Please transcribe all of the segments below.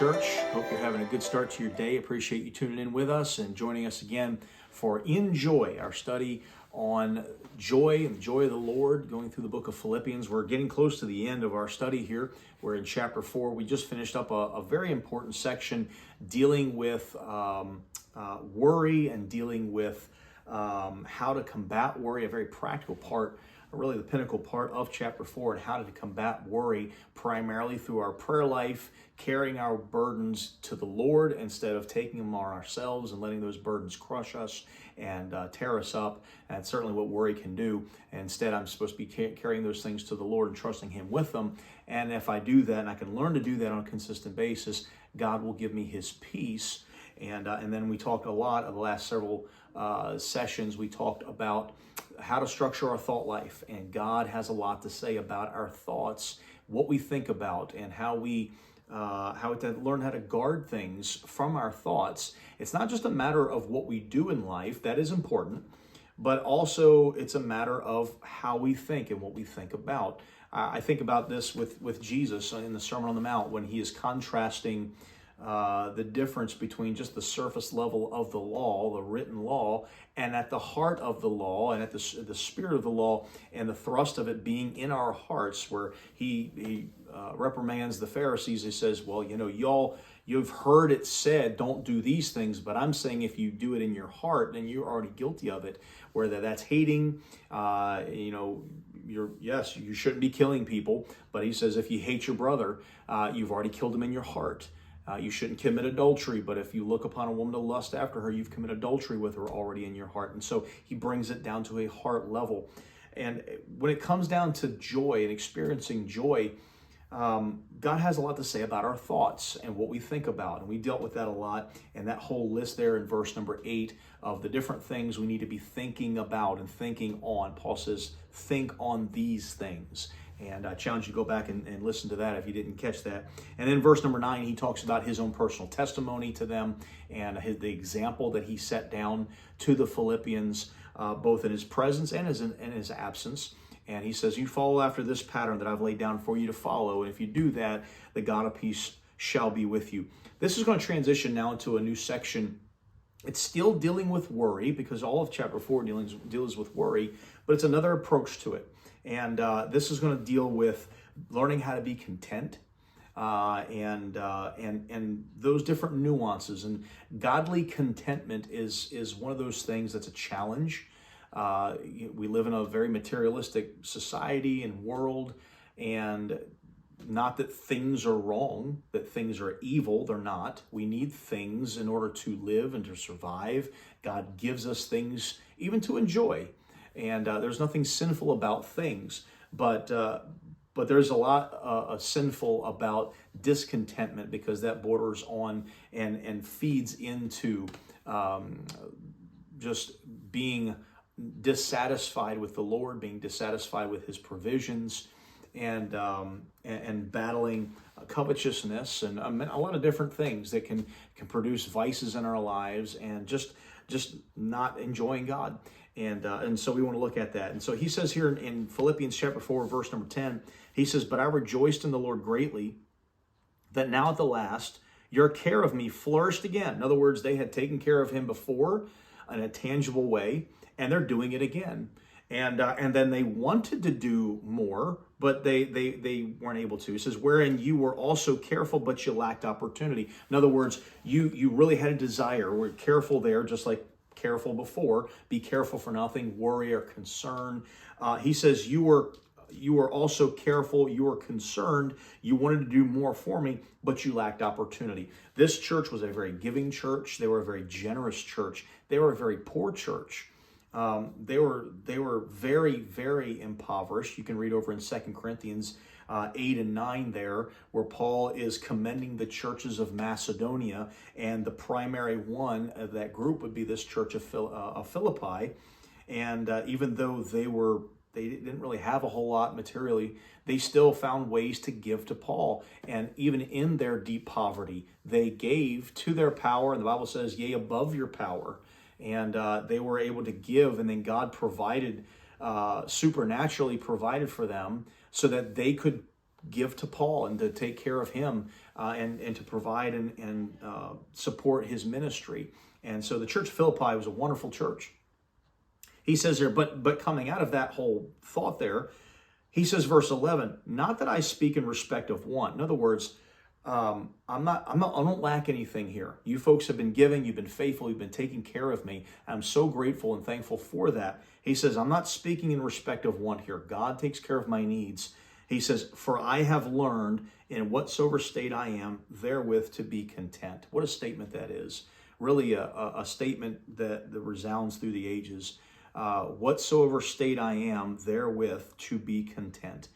Church. Hope you're having a good start to your day. Appreciate you tuning in with us and joining us again for In Joy, our study on joy and the joy of the Lord, going through the book of Philippians. We're getting close to the end of our study here. We're in chapter 4. We just finished up a very important section dealing with worry and dealing with how to combat worry, a very practical part, really the pinnacle part of chapter 4, and how to combat worry primarily through our prayer life, carrying our burdens to the Lord instead of taking them on ourselves and letting those burdens crush us and tear us up. And that's certainly what worry can do. And instead, I'm supposed to be carrying those things to the Lord and trusting Him with them. And if I do that, and I can learn to do that on a consistent basis, God will give me His peace. And then we talked a lot of the last several sessions. We talked about how to structure our thought life, and God has a lot to say about our thoughts, what we think about, and how to learn how to guard things from our thoughts. It's not just a matter of what we do in life, that is important, but also it's a matter of how we think and what we think about. I think about this with Jesus in the Sermon on the Mount when he is contrasting the difference between just the surface level of the law, the written law, and at the heart of the law and at the spirit of the law and the thrust of it being in our hearts, where he reprimands the Pharisees. He says, well, you've heard it said, don't do these things, but I'm saying if you do it in your heart, then you're already guilty of it, whether that's hating, you shouldn't be killing people, but he says if you hate your brother, you've already killed him in your heart. You shouldn't commit adultery, but if you look upon a woman to lust after her, you've committed adultery with her already in your heart. And so he brings it down to a heart level. And when it comes down to joy and experiencing joy, God has a lot to say about our thoughts and what we think about. And we dealt with that a lot. And that whole list there in verse number 8 of the different things we need to be thinking about and thinking on. Paul says, think on these things. And I challenge you to go back and listen to that if you didn't catch that. And then verse number 9, he talks about his own personal testimony to them and the example that he set down to the Philippians, both in his presence and in his absence. And he says, you follow after this pattern that I've laid down for you to follow. And if you do that, the God of peace shall be with you. This is going to transition now into a new section. It's still dealing with worry because all of chapter 4 deals with worry, but it's another approach to it. And this is going to deal with learning how to be content and those different nuances. And godly contentment is one of those things that's a challenge. We live in a very materialistic society and world, and not that things are wrong, that things are evil. They're not. We need things in order to live and to survive. God gives us things even to enjoy. And there's nothing sinful about things, but there's a lot sinful about discontentment, because that borders on and feeds into just being dissatisfied with the Lord, being dissatisfied with His provisions, and battling covetousness and a lot of different things that can produce vices in our lives and just not enjoying God. And so we want to look at that. And so he says here in Philippians chapter 4, verse number 10, he says, but I rejoiced in the Lord greatly that now at the last your care of me flourished again. In other words, they had taken care of him before in a tangible way, and they're doing it again. And then they wanted to do more, but they weren't able to. He says, wherein you were also careful, but you lacked opportunity. In other words, you really had a desire. We're careful there, just like careful before. Be careful for nothing, worry or concern. He says, you were also careful, you were concerned, you wanted to do more for me, but you lacked opportunity. This church was a very giving church. They were a very generous church. They were a very poor church. They were very, very impoverished. You can read over in 2 Corinthians 8 and 9 there, where Paul is commending the churches of Macedonia, and the primary one of that group would be this church of Philippi. And even though they didn't really have a whole lot materially, they still found ways to give to Paul. And even in their deep poverty, they gave to their power, and the Bible says, yea, above your power. And they were able to give, and then God provided, supernaturally provided for them so that they could give to Paul and to take care of him and to provide and support his ministry. And so the church of Philippi was a wonderful church. He says there, but coming out of that whole thought there, he says, verse 11, not that I speak in respect of want. In other words, I don't lack anything here. You folks have been giving, you've been faithful, you've been taking care of me. I'm so grateful and thankful for that. He says, I'm not speaking in respect of want here. God takes care of my needs. He says, for I have learned in whatsoever state I am, therewith to be content. What a statement that is. Really a statement that resounds through the ages. Whatsoever state I am, therewith to be content.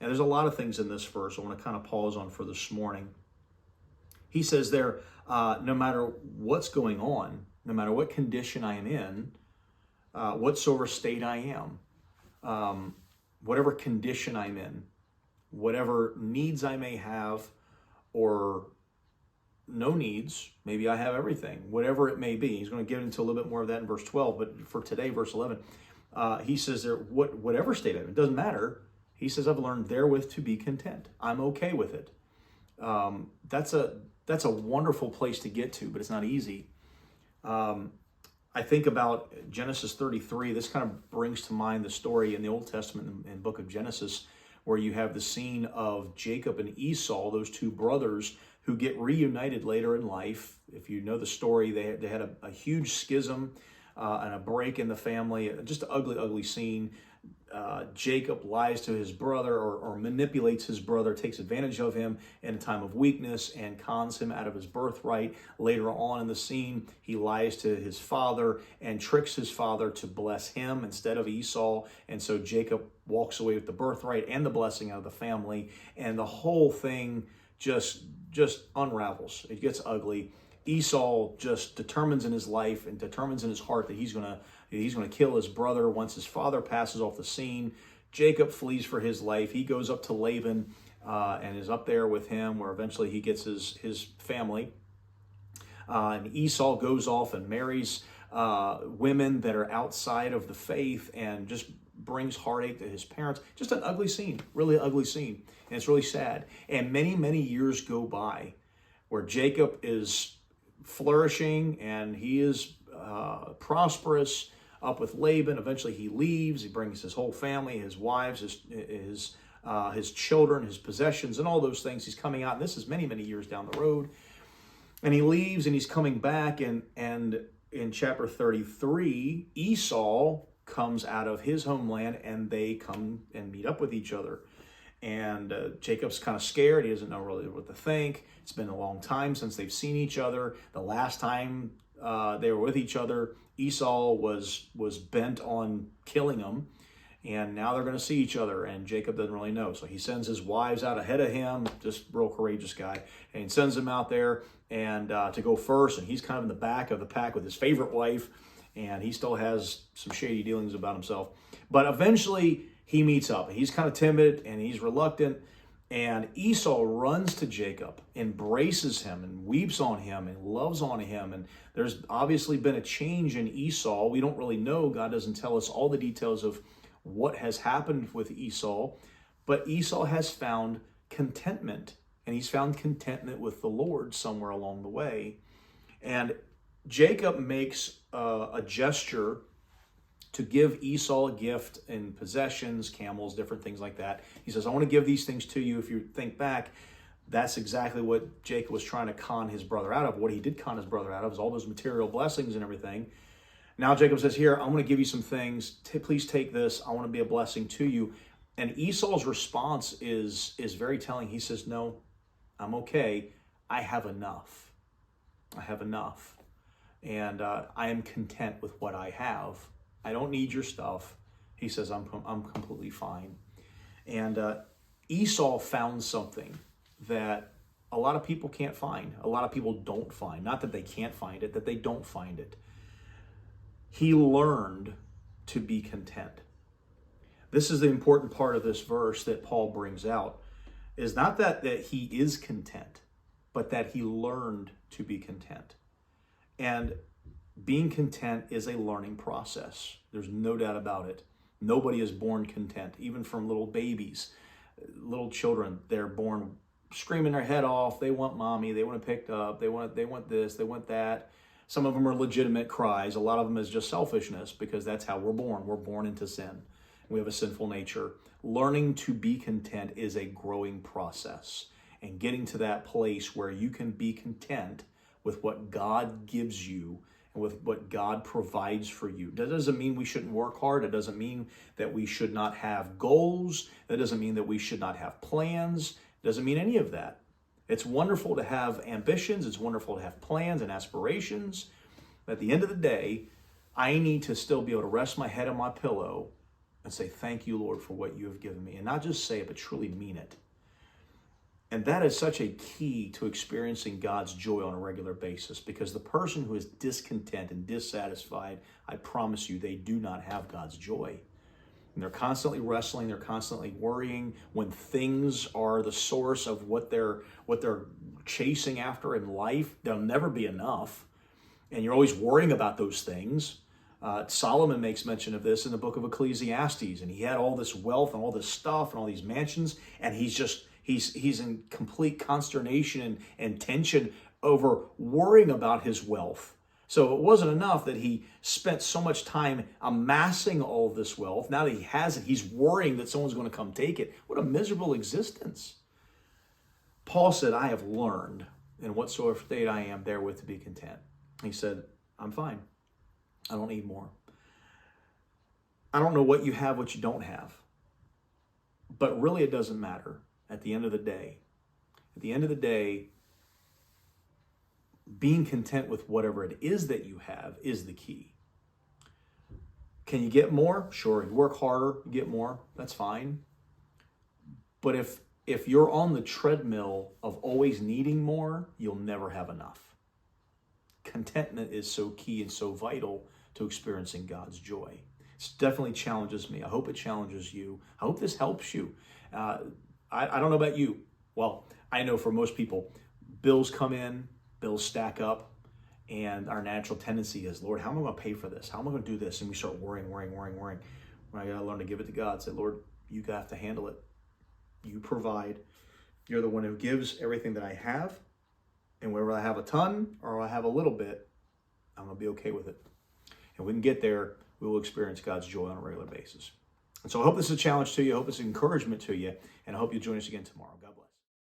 Now, there's a lot of things in this verse I want to kind of pause on for this morning. He says there, no matter what's going on, no matter what condition I am in, whatsoever state I am, whatever condition I'm in, whatever needs I may have, or no needs, maybe I have everything, whatever it may be. He's going to get into a little bit more of that in verse 12, but for today, verse 11, he says there, whatever state I'm in, it doesn't matter. He says, I've learned therewith to be content. I'm okay with it. That's a wonderful place to get to, but it's not easy. I think about Genesis 33. This kind of brings to mind the story in the Old Testament in the book of Genesis, where you have the scene of Jacob and Esau, those two brothers who get reunited later in life. If you know the story, they had a huge schism and a break in the family, just an ugly, ugly scene. Jacob lies to his brother or manipulates his brother, takes advantage of him in a time of weakness and cons him out of his birthright. Later on in the scene, he lies to his father and tricks his father to bless him instead of Esau. And so Jacob walks away with the birthright and the blessing out of the family. And the whole thing just unravels. It gets ugly. Esau just determines in his life and determines in his heart that he's going to kill his brother once his father passes off the scene. Jacob flees for his life. He goes up to Laban and is up there with him, where eventually he gets his family. And Esau goes off and marries women that are outside of the faith and just brings heartache to his parents. Just an ugly scene, really ugly scene. And it's really sad. And many, many years go by where Jacob is flourishing and he is prosperous up with Laban. Eventually he leaves. He brings his whole family, his wives, his children, his possessions, and all those things. He's coming out, and this is many, many years down the road. And he leaves and he's coming back, and in chapter 33, Esau comes out of his homeland and they come and meet up with each other. And Jacob's kind of scared. He doesn't know really what to think. It's been a long time since they've seen each other. The last time they were with each other, Esau was bent on killing him. And now they're going to see each other, and Jacob doesn't really know. So he sends his wives out ahead of him, just real courageous guy, and he sends them out there and to go first. And he's kind of in the back of the pack with his favorite wife, and he still has some shady dealings about himself. But eventually he meets up. He's kind of timid and he's reluctant, and Esau runs to Jacob, embraces him and weeps on him and loves on him. And there's obviously been a change in Esau. We don't really know. God doesn't tell us all the details of what has happened with Esau, but Esau has found contentment, and he's found contentment with the Lord somewhere along the way. And Jacob makes a gesture to give Esau a gift in possessions, camels, different things like that. He says, I want to give these things to you. If you think back, that's exactly what Jacob was trying to con his brother out of. What he did con his brother out of is all those material blessings and everything. Now Jacob says, here, I'm going to give you some things. Please take this. I want to be a blessing to you. And Esau's response is very telling. He says, no, I'm okay. I have enough. I have enough. And I am content with what I have. I don't need your stuff. He says, I'm completely fine. And Esau found something that a lot of people can't find. A lot of people don't find. Not that they can't find it, that they don't find it. He learned to be content. This is the important part of this verse that Paul brings out, is not that he is content, but that he learned to be content. And being content is a learning process. There's no doubt about it. Nobody is born content, even from little babies. Little children, they're born screaming their head off. They want mommy. They want it picked up. They want this. They want that. Some of them are legitimate cries. A lot of them is just selfishness, because that's how we're born. We're born into sin. We have a sinful nature. Learning to be content is a growing process, and getting to that place where you can be content with what God gives you and with what God provides for you. That doesn't mean we shouldn't work hard. It doesn't mean that we should not have goals. That doesn't mean that we should not have plans. It doesn't mean any of that. It's wonderful to have ambitions. It's wonderful to have plans and aspirations. But at the end of the day, I need to still be able to rest my head on my pillow and say, thank you, Lord, for what you have given me. And not just say it, but truly mean it. And that is such a key to experiencing God's joy on a regular basis, because the person who is discontent and dissatisfied, I promise you, they do not have God's joy. And they're constantly wrestling, they're constantly worrying. When things are the source of what they're chasing after in life, there'll never be enough. And you're always worrying about those things. Solomon makes mention of this in the book of Ecclesiastes, and he had all this wealth and all this stuff and all these mansions, and he's in complete consternation and tension over worrying about his wealth. So it wasn't enough that he spent so much time amassing all of this wealth. Now that he has it, he's worrying that someone's going to come take it. What a miserable existence. Paul said, I have learned in whatsoever state I am therewith to be content. He said, I'm fine. I don't need more. I don't know what you have, what you don't have. But really it doesn't matter at the end of the day. At the end of the day, being content with whatever it is that you have is the key. Can you get more? Sure. You work harder, you get more. That's fine. But if you're on the treadmill of always needing more, you'll never have enough. Contentment is so key and so vital to experiencing God's joy. It definitely challenges me. I hope it challenges you. I hope this helps you. I don't know about you. Well, I know for most people, bills come in, bills stack up, and our natural tendency is, Lord, how am I going to pay for this? How am I going to do this? And we start worrying. I got to learn to give it to God. Say, Lord, you have to handle it. You provide. You're the one who gives everything that I have. And whether I have a ton or I have a little bit, I'm going to be okay with it. And when we can get there, we will experience God's joy on a regular basis. And so I hope this is a challenge to you. I hope it's an encouragement to you. And I hope you'll join us again tomorrow. God bless.